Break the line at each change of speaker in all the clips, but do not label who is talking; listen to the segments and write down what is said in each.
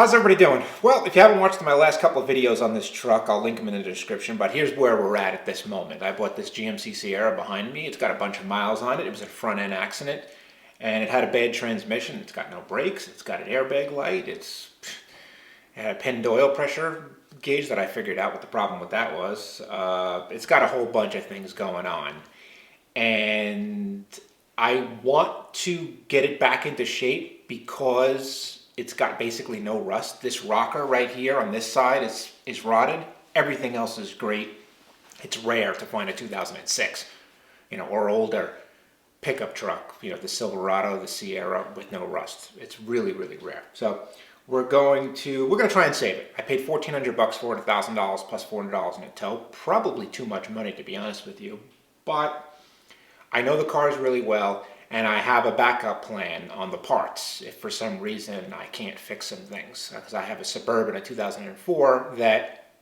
How's everybody doing? Well, if you haven't watched my last couple of videos on this truck, I'll link them in the description, but here's where we're at this moment. I bought this GMC Sierra behind me. It's got a bunch of miles on it. It was a front-end accident, and it had a bad transmission. It's got no brakes. It's got an airbag light. It had a pinned oil pressure gauge that I figured out what the problem with that was. It's got a whole bunch of things going on, and I want to get it back into shape because it's got basically no rust. This rocker right here on this side is rotted. Everything else is great. It's rare to find a 2006, or older pickup truck, the Silverado, the Sierra with no rust. It's really, really rare. So we're going to try and save it. I paid $1,400 for it, $1,000 plus $400 in a tow. Probably too much money, to be honest with you, but I know the cars really well, and I have a backup plan on the parts if for some reason I can't fix some things. Because I have a Suburban, a 2004, that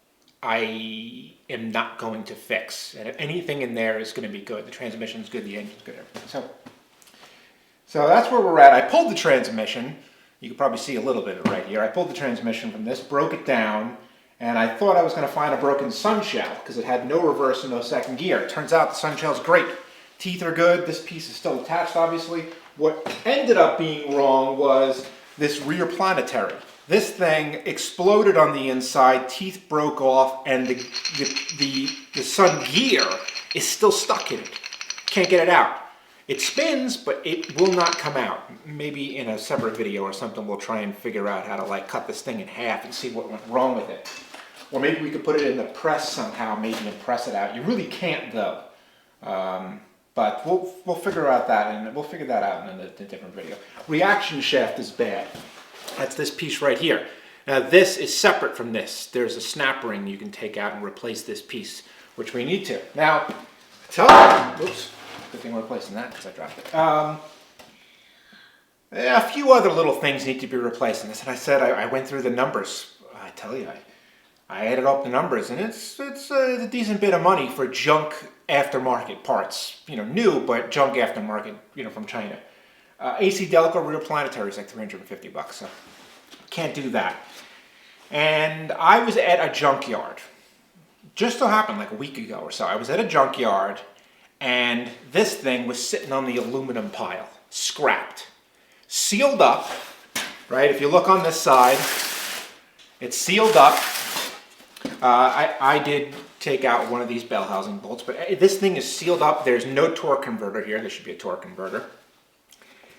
I am not going to fix. And anything in there is going to be good. The transmission's good, the engine's good, everything. So that's where we're at. I pulled the transmission. You can probably see a little bit of it right here. I pulled the transmission from this, broke it down, and I thought I was going to find a broken sun shell because it had no reverse and no second gear. It turns out the sun shell's great. Teeth are good. This piece is still attached, obviously. What ended up being wrong was this rear planetary. This thing exploded on the inside, teeth broke off, and the sun gear is still stuck in it. Can't get it out. It spins, but it will not come out. Maybe in a separate video or something, we'll try and figure out how to cut this thing in half and see what went wrong with it. Or maybe we could put it in the press somehow, maybe and press it out. You really can't, though. But we'll figure out that, and we'll figure that out in a different video. Reaction shaft is bad. That's this piece right here. Now this is separate from this. There's a snap ring you can take out and replace this piece, which we need to. Now, oops, good thing we're replacing that because I dropped it. A few other little things need to be replaced in this, and I said I went through the numbers. I tell you, I added up the numbers, and it's a decent bit of money for junk aftermarket parts. New, but junk aftermarket, from China. AC Delco rear planetary is like $350, so can't do that. And I was at a junkyard. Just so happened like a week ago or so. I was at a junkyard, and this thing was sitting on the aluminum pile, scrapped, sealed up, right? If you look on this side, it's sealed up. I did take out one of these bell housing bolts, but this thing is sealed up. There's no torque converter here. There should be a torque converter.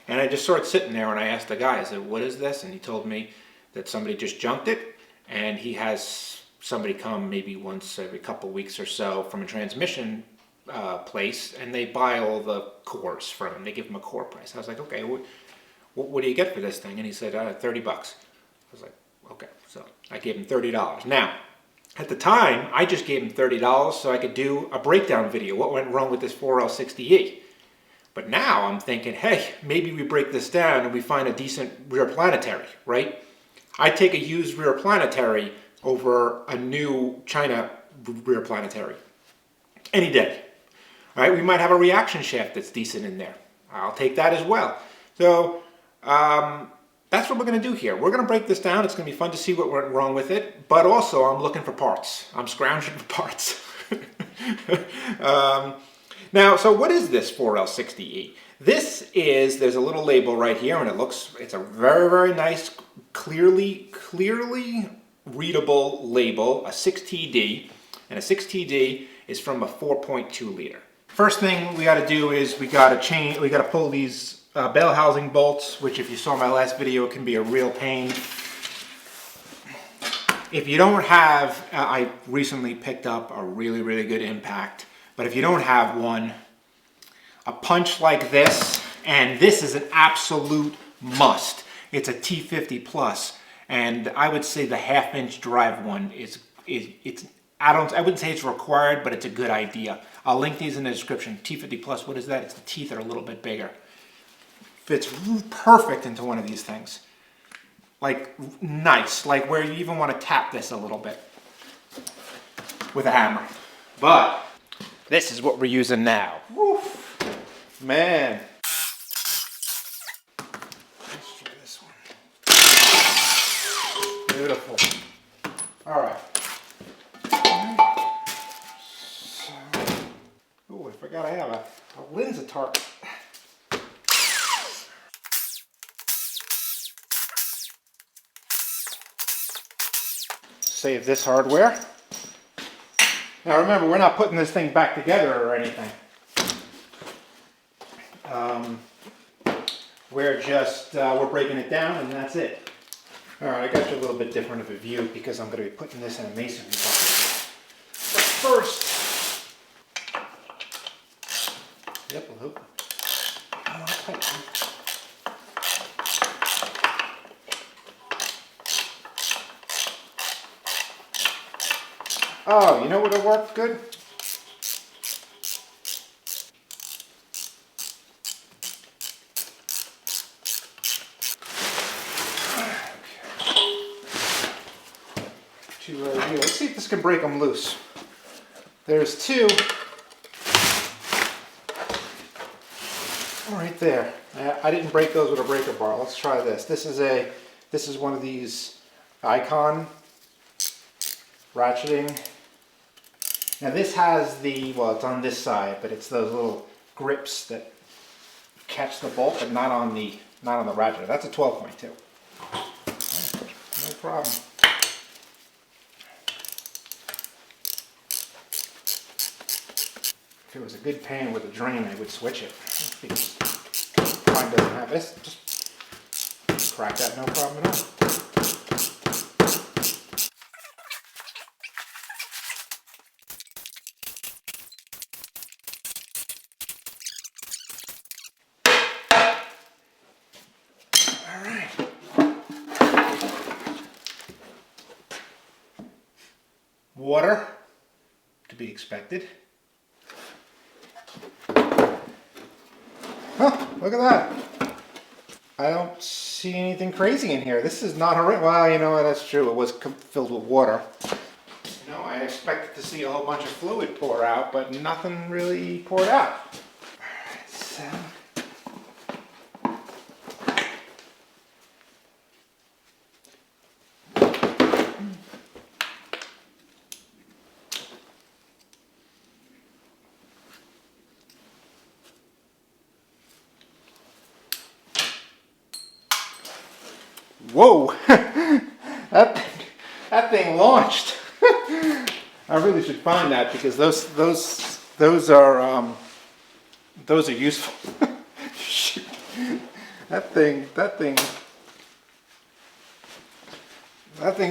And I just saw it sitting there, and I asked the guy, I said, what is this? And he told me that somebody just junked it, and he has somebody come maybe once every couple weeks or so from a transmission place, and they buy all the cores from him. They give him a core price. I was like, okay, what do you get for this thing? And he said, $30. I was like, okay. So I gave him $30. Now, at the time, I just gave him $30 so I could do a breakdown video. What went wrong with this 4L60E? But now I'm thinking, hey, maybe we break this down and we find a decent rear planetary, right? I take a used rear planetary over a new China rear planetary any day. All right, we might have a reaction shaft that's decent in there. I'll take that as well. So that's what we're going to do here. We're going to break this down. It's going to be fun to see what went wrong with it. But also, I'm looking for parts. I'm scrounging for parts. Now, so what is this 4L60E? There's a little label right here, and it's a very, very nice, clearly readable label, a 6TD. And a 6TD is from a 4.2 liter. First thing we got to do is we got to pull these bell housing bolts, which if you saw my last video, it can be a real pain. If you don't have, I recently picked up a really, really good Impact, but if you don't have one, a punch like this, and this is an absolute must. It's a T50 Plus, and I would say the half-inch drive one I wouldn't say it's required, but it's a good idea. I'll link these in the description. T50 Plus, what is that? It's the teeth are a little bit bigger. Fits perfect into one of these things. Like, nice. Like where you even want to tap this a little bit with a hammer. But this is what we're using now. Woo. Man. Let's try this one. Beautiful. All right. So, oh, I forgot I have a lens target. Save this hardware. Now remember, we're not putting this thing back together or anything. We're breaking it down and that's it. All right, I got you a little bit different of a view because I'm going to be putting this in a masonry box. But first, yep, we'll hope. Oh, you know what will work good? Two right here. Let's see if this can break them loose. There's two. Right there. I didn't break those with a breaker bar. Let's try this. This is one of these Icon ratcheting. Now this has well, it's on this side, but it's those little grips that catch the bolt, but not on the ratchet. That's a 12.2. No problem. If it was a good pan with a drain, I would switch it. Because mine doesn't have this. Just crack that, no problem at all. All right. Water, to be expected. Huh, look at that. I don't see anything crazy in here. This is not horrendous. Well, you know what, that's true. It was filled with water. You know, I expected to see a whole bunch of fluid pour out, but nothing really poured out. Alright, so. Whoa! that thing launched. I really should find that because those are useful. Shoot. That thing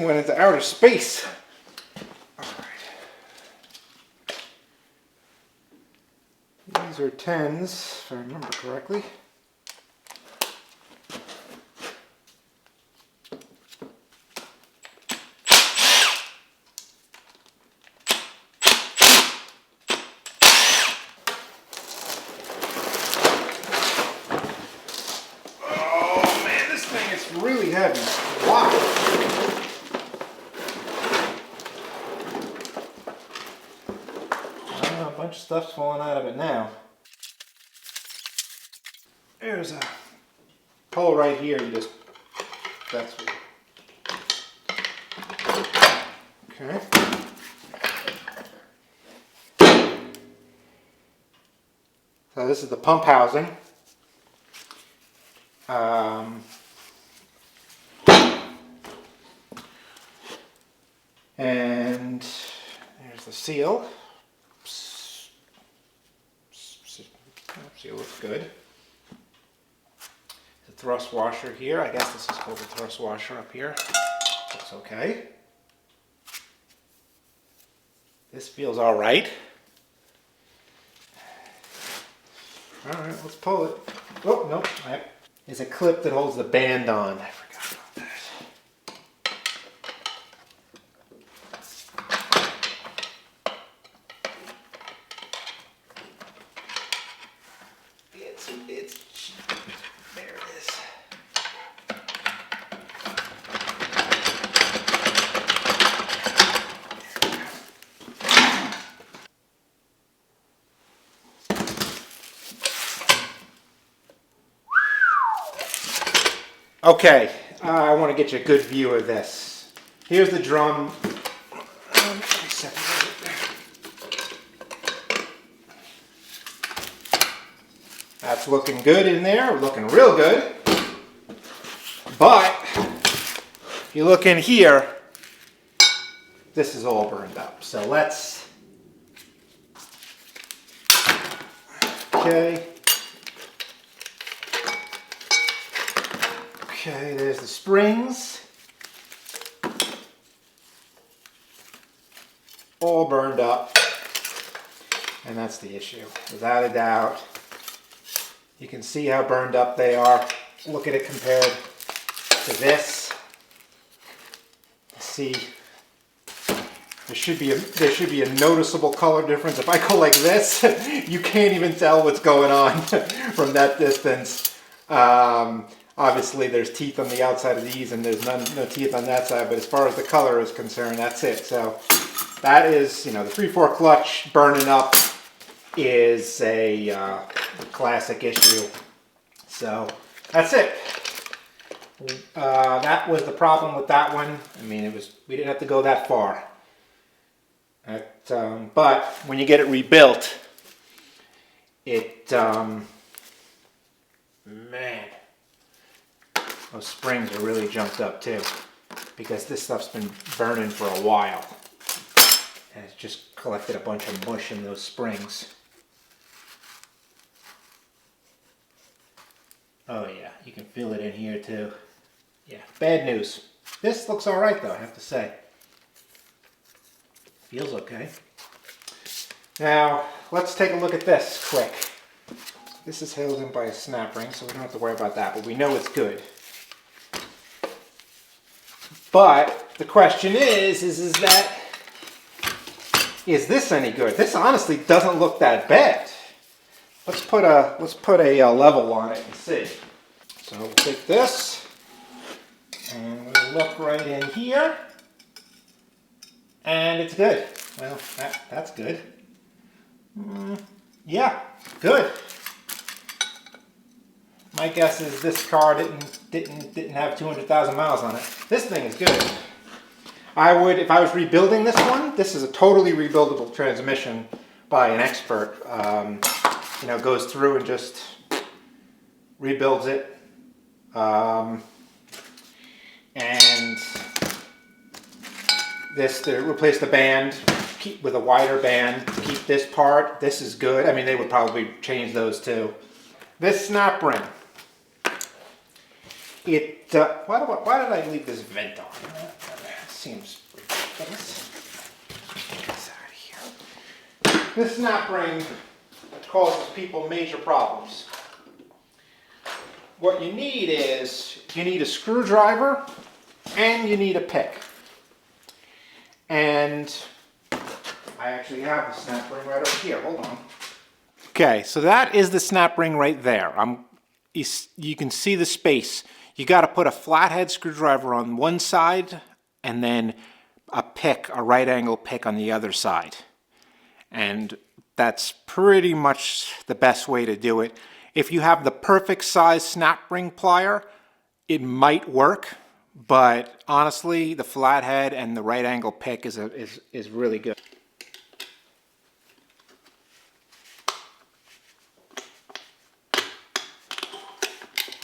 went into outer space. All right. These are 10s, if I remember correctly. Really heavy. Wow. A bunch of stuff's falling out of it now. There's a hole right here. That's what. Okay. So this is the pump housing. And there's the seal. Seal looks good. The thrust washer here. I guess this is called the thrust washer up here. Looks okay. This feels all right. All right, let's pull it. Oh, no. There's a clip that holds the band on. I forgot about that. There it is. Okay, I want to get you a good view of this. Here's the drum. That's looking good in there, looking real good. But if you look in here, this is all burned up. So let's, okay. Okay, there's the springs. All burned up. And that's the issue, without a doubt. You can see how burned up they are. Look at it compared to this. See, there should be a noticeable color difference. If I go like this, you can't even tell what's going on from that distance. Obviously, there's teeth on the outside of these, and there's no teeth on that side. But as far as the color is concerned, that's it. So that is, you know, the 3/4 clutch burning up is a classic issue. So that's it. That was the problem with that one. I mean, we didn't have to go that far. But when you get it rebuilt, man, those springs are really jumped up too, because this stuff's been burning for a while, and it's just collected a bunch of mush in those springs. Oh yeah, you can feel it in here too. Yeah, bad news. This looks all right though, I have to say. Feels okay. Now, let's take a look at this quick. This is held in by a snap ring, so we don't have to worry about that, but we know it's good. But the question is this any good? This honestly doesn't look that bad. Let's put a level on it and see. So we'll take this and we'll look right in here, and it's good. Well, that's good. Yeah, good. My guess is this car didn't have 200,000 miles on it. This thing is good. I would, if I was rebuilding this one, this is a totally rebuildable transmission by an expert. You know, goes through and just rebuilds it. And this, to replace the band, keep with a wider band, keep this part. This is good. I mean, they would probably change those too. This snap ring. Why did I leave this vent on? Seems ridiculous. Get this out of here. This snap ring causes people major problems. What you need is, you need a screwdriver and you need a pick. And I actually have the snap ring right over here. Hold on. Okay, so that is the snap ring right there. You can see the space. You got to put a flathead screwdriver on one side and then a pick, a right angle pick on the other side. And that's pretty much the best way to do it. If you have the perfect size snap ring plier, it might work, but honestly, the flathead and the right angle pick is really good.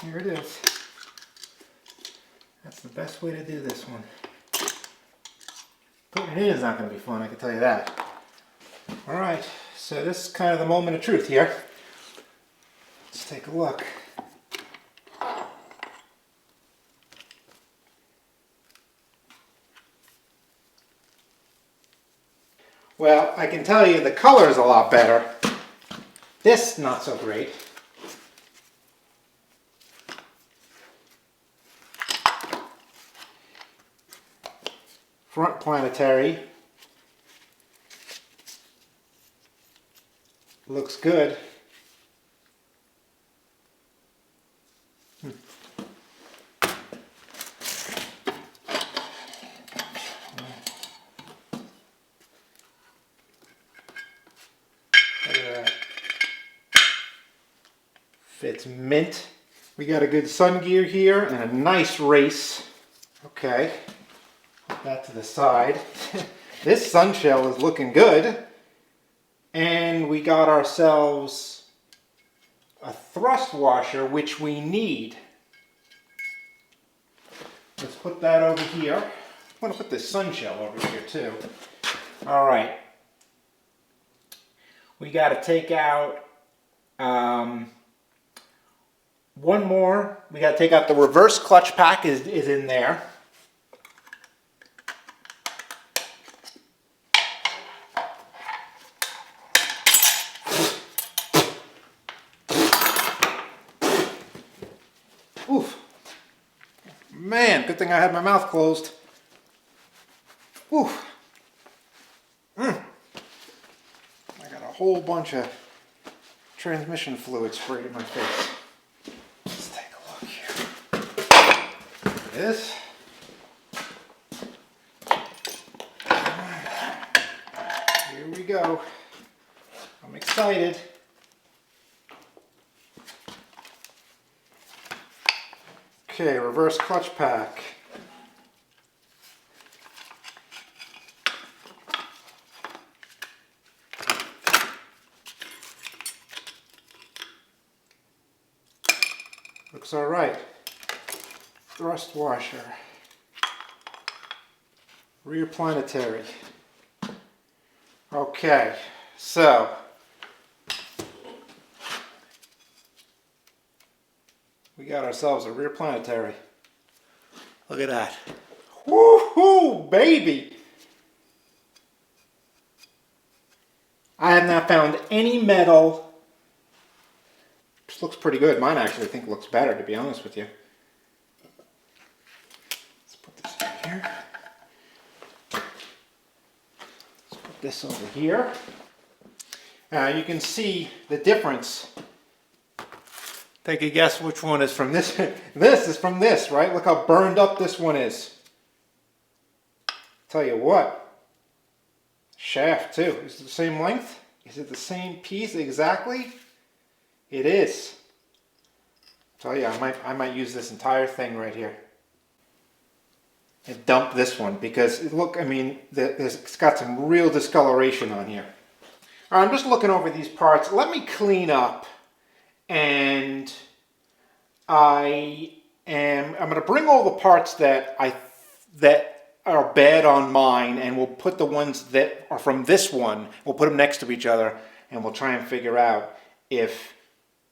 Here it is. That's the best way to do this one. Putting it in is not going to be fun, I can tell you that. Alright, so this is kind of the moment of truth here. Let's take a look. Well, I can tell you the color is a lot better. This, not so great. Front planetary. Looks good. Look at that. Fits mint. We got a good sun gear here and a nice race. Okay. Put that to the side. This sun shell is looking good. And we got ourselves a thrust washer, which we need. Let's put that over here. I'm going to put this sun shell over here too. All right. We got to take out one more. We got to take out the reverse clutch pack is in there. Oof. Man, good thing I had my mouth closed. Oof. I got a whole bunch of transmission fluid sprayed in my face. Let's take a look here. There it is. Here we go. I'm excited. Okay, reverse clutch pack. Looks all right. Thrust washer. Rear planetary. Okay, so we got ourselves a rear planetary. Look at that. Woohoo, baby! I have not found any metal. This looks pretty good. Mine actually I think looks better, to be honest with you. Let's put this in here. Let's put this over here. You can see the difference. Take a guess which one is from this. This is from this, right? Look how burned up this one is. Tell you what. Shaft too. Is it the same length? Is it the same piece exactly? It is. Tell you, I might use this entire thing right here. And dump this one because look, I mean, it's got some real discoloration on here. All right, I'm just looking over these parts. Let me clean up. And I'm going to bring all the parts that are bad on mine, and we'll put the ones that are from this one. We'll put them next to each other, and we'll try and figure out if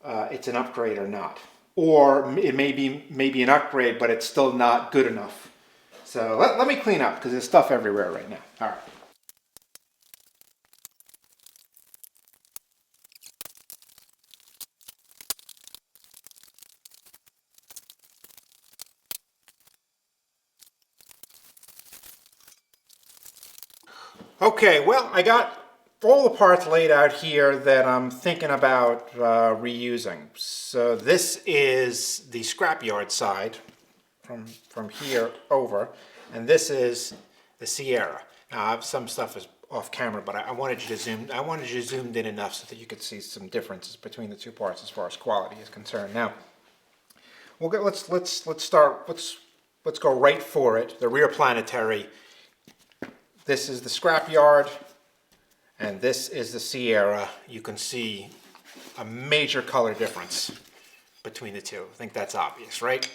it's an upgrade or not, or it may be an upgrade, but it's still not good enough. So let me clean up because there's stuff everywhere right now. All right. Okay, well, I got all the parts laid out here that I'm thinking about reusing. So this is the scrapyard side from here over, and this is the Sierra. Now, some stuff is off camera, but I wanted you to zoomed in enough so that you could see some differences between the two parts as far as quality is concerned. Now, let's go right for it. The rear planetary. This is the scrapyard, and this is the Sierra. You can see a major color difference between the two. I think that's obvious, right?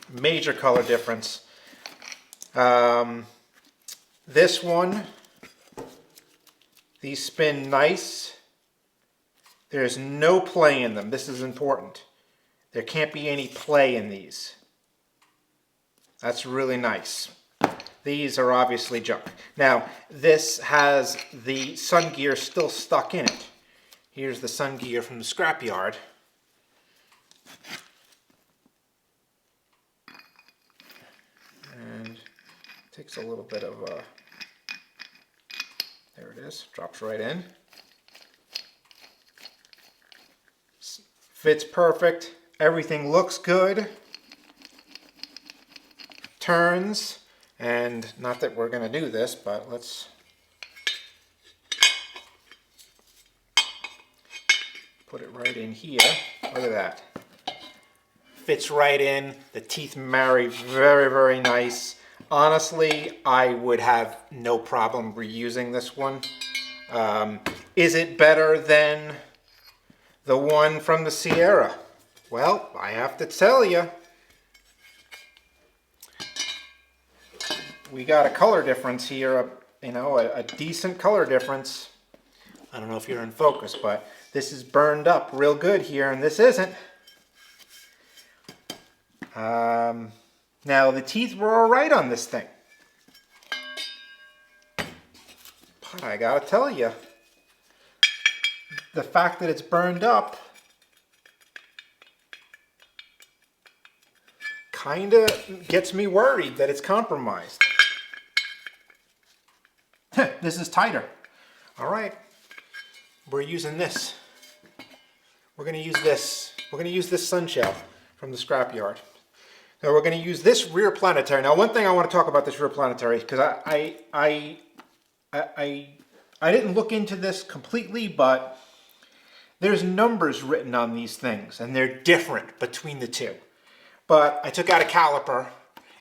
Major color difference. This one, these spin nice. There's no play in them. This is important. There can't be any play in these. That's really nice. These are obviously junk. Now, this has the sun gear still stuck in it. Here's the sun gear from the scrapyard. And takes a little bit of there it is, drops right in. Fits perfect. Everything looks good. Turns. And not that we're going to do this, but let's put it right in here. Look at that. Fits right in. The teeth marry very, very nice. Honestly, I would have no problem reusing this one. Is it better than the one from the Sierra? Well, I have to tell you, we got a color difference here, you know, a decent color difference. I don't know if you're in focus, but this is burned up real good here, and this isn't. Now, the teeth were all right on this thing. But I gotta tell you, the fact that it's burned up kind of gets me worried that it's compromised. This is tighter. All right, we're using this. We're gonna use this. We're gonna use this sunshell from the scrapyard. Now we're gonna use this rear planetary. Now, one thing I want to talk about this rear planetary, because I didn't look into this completely, but there's numbers written on these things, and they're different between the two. But I took out a caliper,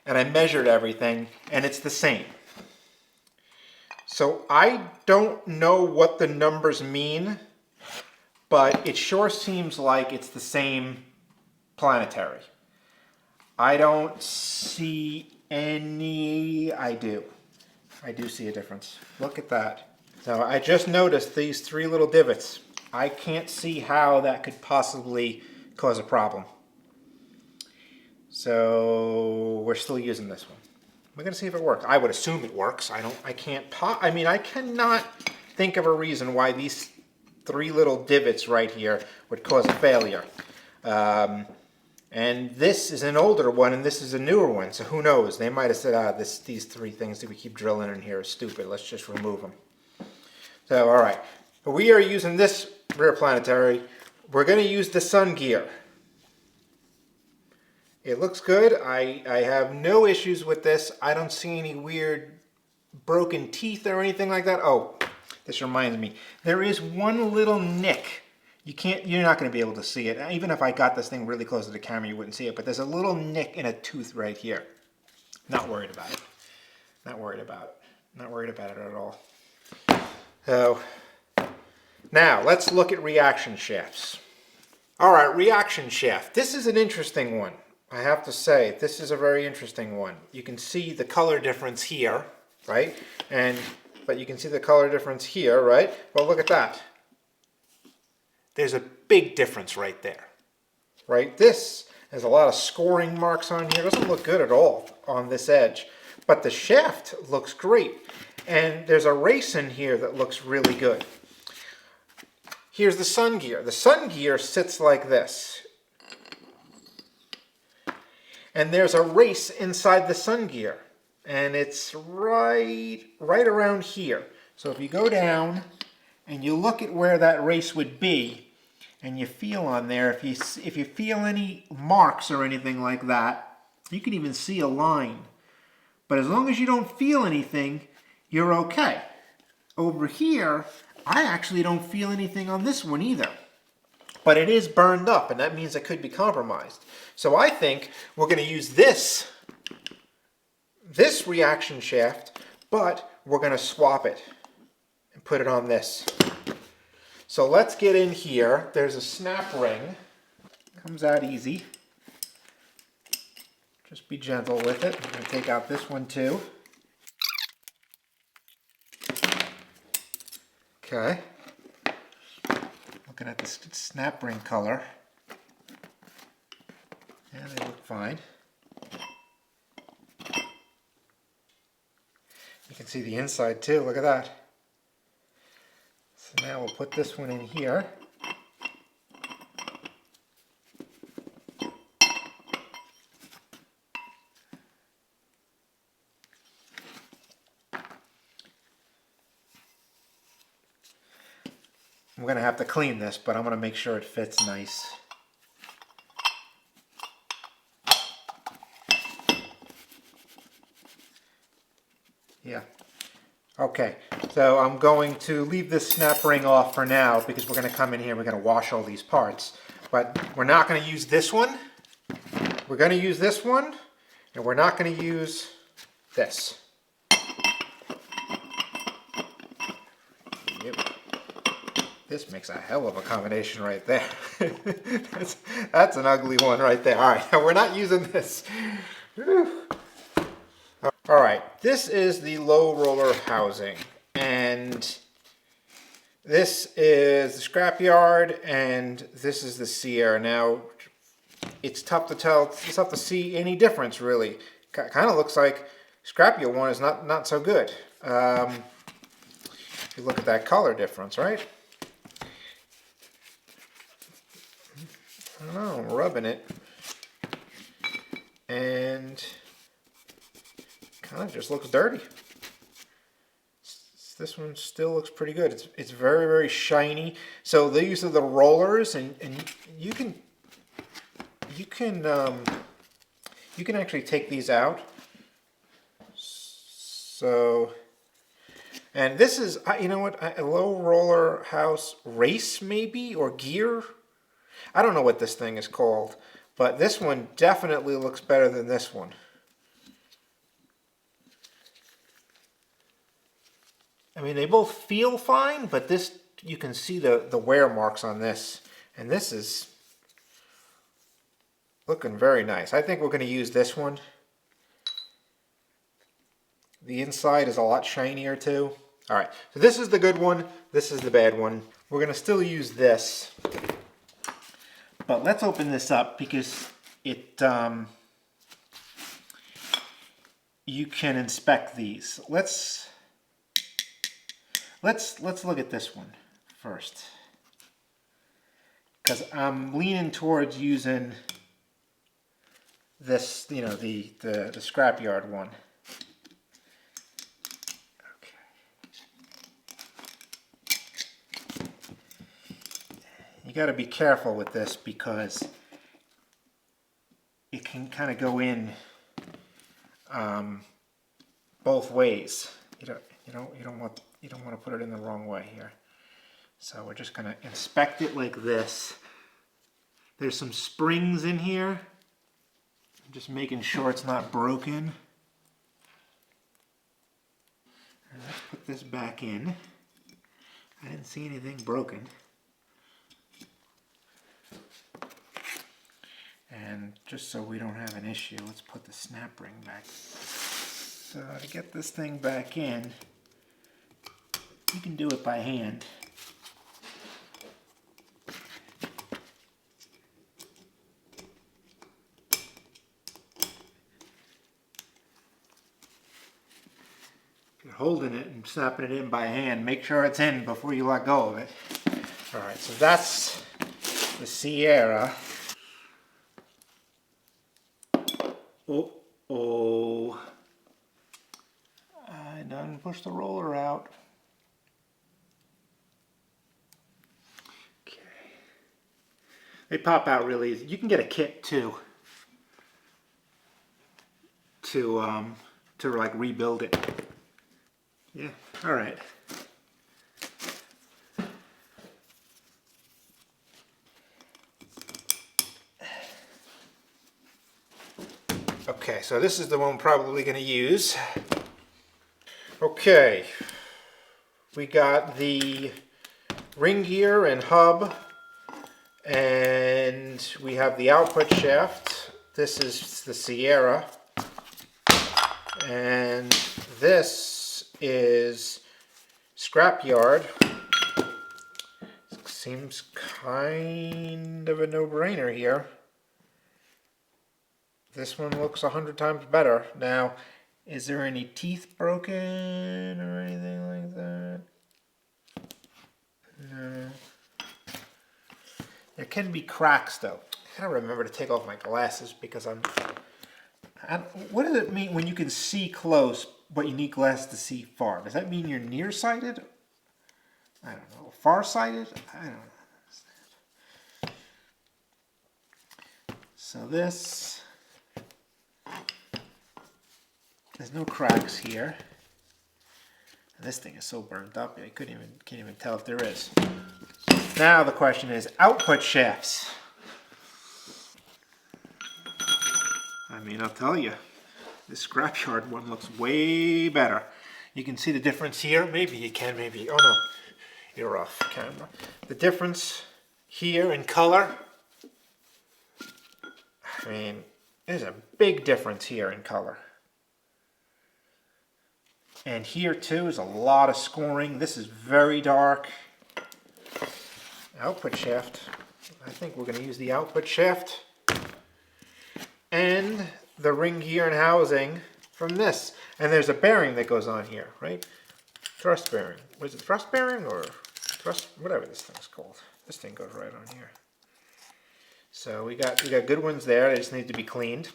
and I measured everything, and it's the same. So I don't know what the numbers mean, but it sure seems like it's the same planetary. I don't see any... I do see a difference. Look at that. So I just noticed these three little divots. I can't see how that could possibly cause a problem. So we're still using this one. We're gonna see if it works. I would assume it works. I cannot think of a reason why these three little divots right here would cause a failure. And this is an older one, and this is a newer one, so who knows? They might have said, these three things that we keep drilling in here are stupid. Let's just remove them. So, all right. But we are using this rear planetary. We're going to use the sun gear. It looks good. I have no issues with this. I don't see any weird broken teeth or anything like that. Oh, this reminds me. There is one little nick. You're not going to be able to see it. Even if I got this thing really close to the camera, you wouldn't see it. But there's a little nick in a tooth right here. Not worried about it. Not worried about it. Not worried about it at all. So, now let's look at reaction shafts. All right, reaction shaft. This is an interesting one. I have to say, this is a very interesting one. You can see the color difference here, right? But you can see the color difference here, right? Well, look at that. There's a big difference right there, right? This has a lot of scoring marks on here. It doesn't look good at all on this edge, but the shaft looks great. And there's a race in here that looks really good. Here's the sun gear. The sun gear sits like this. And there's a race inside the sun gear. And it's right around here. So if you go down and you look at where that race would be, and you feel on there, if you feel any marks or anything like that, you can even see a line. But as long as you don't feel anything, you're okay. Over here, I actually don't feel anything on this one either. But it is burned up, and that means it could be compromised. So I think we're going to use this reaction shaft, but we're going to swap it and put it on this. So let's get in here. There's a snap ring. Comes out easy. Just be gentle with it. I'm going to take out this one too. Okay. Looking at this snap ring color. Yeah, they look fine. You can see the inside too. Look at that. So now we'll put this one in here. I'm going to have to clean this, but I'm going to make sure it fits nice. Yeah. Okay, so I'm going to leave this snap ring off for now because we're going to come in here and we're going to wash all these parts. But we're not going to use this one. We're going to use this one, and we're not going to use this. Yep. This makes a hell of a combination right there. that's an ugly one right there. All right, we're not using this. Whew. All right, this is the low roller housing, and this is the scrapyard, and this is the Sierra. Now, it's tough to tell, it's tough to see any difference really. Kind of looks like scrapyard one is not so good. If you look at that color difference, right? I don't know, I'm rubbing it, and kind of just looks dirty. This one still looks pretty good. It's very, very shiny. So these are the rollers, and you can actually take these out. So, and this is, you know what, a low roller house race maybe, or gear. I don't know what this thing is called, but this one definitely looks better than this one. I mean, they both feel fine, but this, you can see the wear marks on this. And this is looking very nice. I think we're going to use this one. The inside is a lot shinier too. All right, so this is the good one. This is the bad one. We're going to still use this. But let's open this up because it, you can inspect these. Let's look at this one first, because I'm leaning towards using this, you know, the scrapyard one. Okay. You got to be careful with this because it can kind of go in both ways. You don't want to put it in the wrong way here. So we're just going to inspect it like this. There's some springs in here. I'm just making sure it's not broken. And let's put this back in. I didn't see anything broken. And just so we don't have an issue, let's put the snap ring back. So to get this thing back in, you can do it by hand. If you're holding it and snapping it in by hand, make sure it's in before you let go of it. All right, so that's the Sierra. Oh. I done pushed the roller out. Okay. They pop out really easy. You can get a kit too. To like rebuild it. Yeah, all right. Okay, so this is the one we're probably going to use. Okay, we got the ring gear and hub, and we have the output shaft. This is the Sierra, and this is scrapyard. Seems kind of a no-brainer here. This one looks 100 times better. Now, is there any teeth broken or anything like that? No. There can be cracks though. I gotta remember to take off my glasses because what does it mean when you can see close but you need glasses to see far? Does that mean you're nearsighted? I don't know. Farsighted? I don't know. So this... There's no cracks here. And this thing is so burnt up, I can't even tell if there is. Now the question is output shafts. I mean, I'll tell you, The scrapyard one looks way better. You can see the difference here. Maybe you can, maybe. Oh no, you're off camera. The difference here in color. I mean, there's a big difference here in color. And here too is a lot of scoring. This is very dark. Output shaft. I think we're going to use the output shaft. And the ring gear and housing from this. And there's a bearing that goes on here, right? Thrust bearing. Was it thrust bearing or thrust, whatever this thing's called. This thing goes right on here. So we got good ones there. They just need to be cleaned.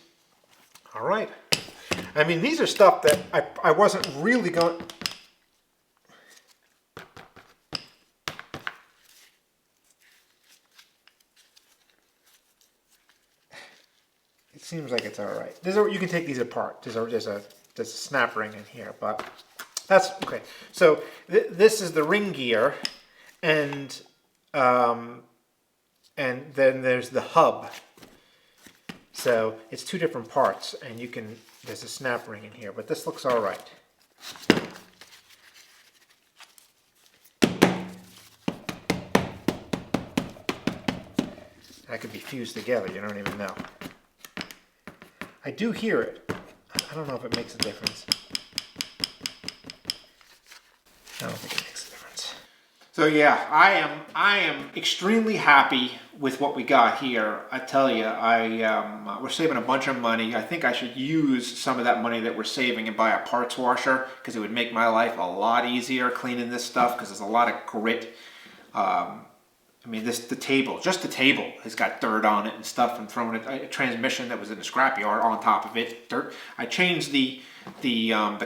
All right. I mean, these are stuff that I wasn't really going. It seems like it's all right. You can take these apart. There's a snap ring in here, but that's okay. So this is the ring gear, and then there's the hub. So it's two different parts, and there's a snap ring in here, but this looks all right. That could be fused together, you don't even know. I do hear it. I don't know if it makes a difference. I don't think it makes a difference. So yeah, I am extremely happy with what we got here. I tell you, we're saving a bunch of money. I think I should use some of that money that we're saving and buy a parts washer, because it would make my life a lot easier cleaning this stuff, because there's a lot of grit. I mean, just the table has got dirt on it and stuff, and throwing a transmission that was in the scrapyard on top of it, dirt. I changed the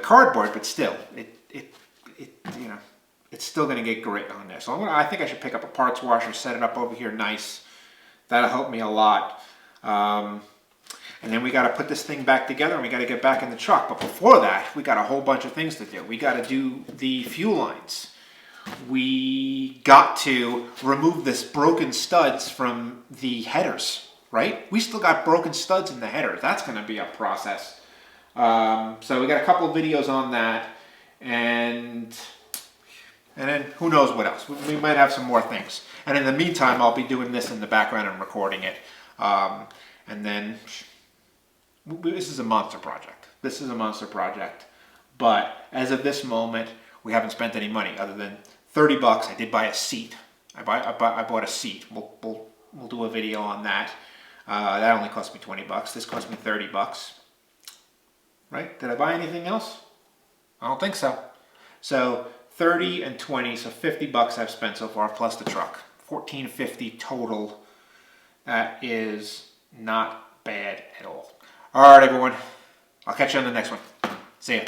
cardboard, but still, it's still going to get grit on there. So I think I should pick up a parts washer, set it up over here nice. That'll help me a lot. And then we got to put this thing back together, and we got to get back in the truck. But before that, we got a whole bunch of things to do. We got to do the fuel lines. We got to remove this broken studs from the headers, right? We still got broken studs in the headers. That's going to be a process. So we got a couple of videos on that, and then who knows what else. We might have some more things. And in the meantime, I'll be doing this in the background and recording it. And then this is a monster project. This is a monster project. But as of this moment, we haven't spent any money other than $30. I did buy a seat. I bought a seat. We'll do a video on that. That only cost me $20. This cost me $30. Right? Did I buy anything else? I don't think so. So 30 and 20, so $50 I've spent so far, plus the truck. $14.50 total. That is not bad at all. All right, everyone. I'll catch you on the next one. See ya.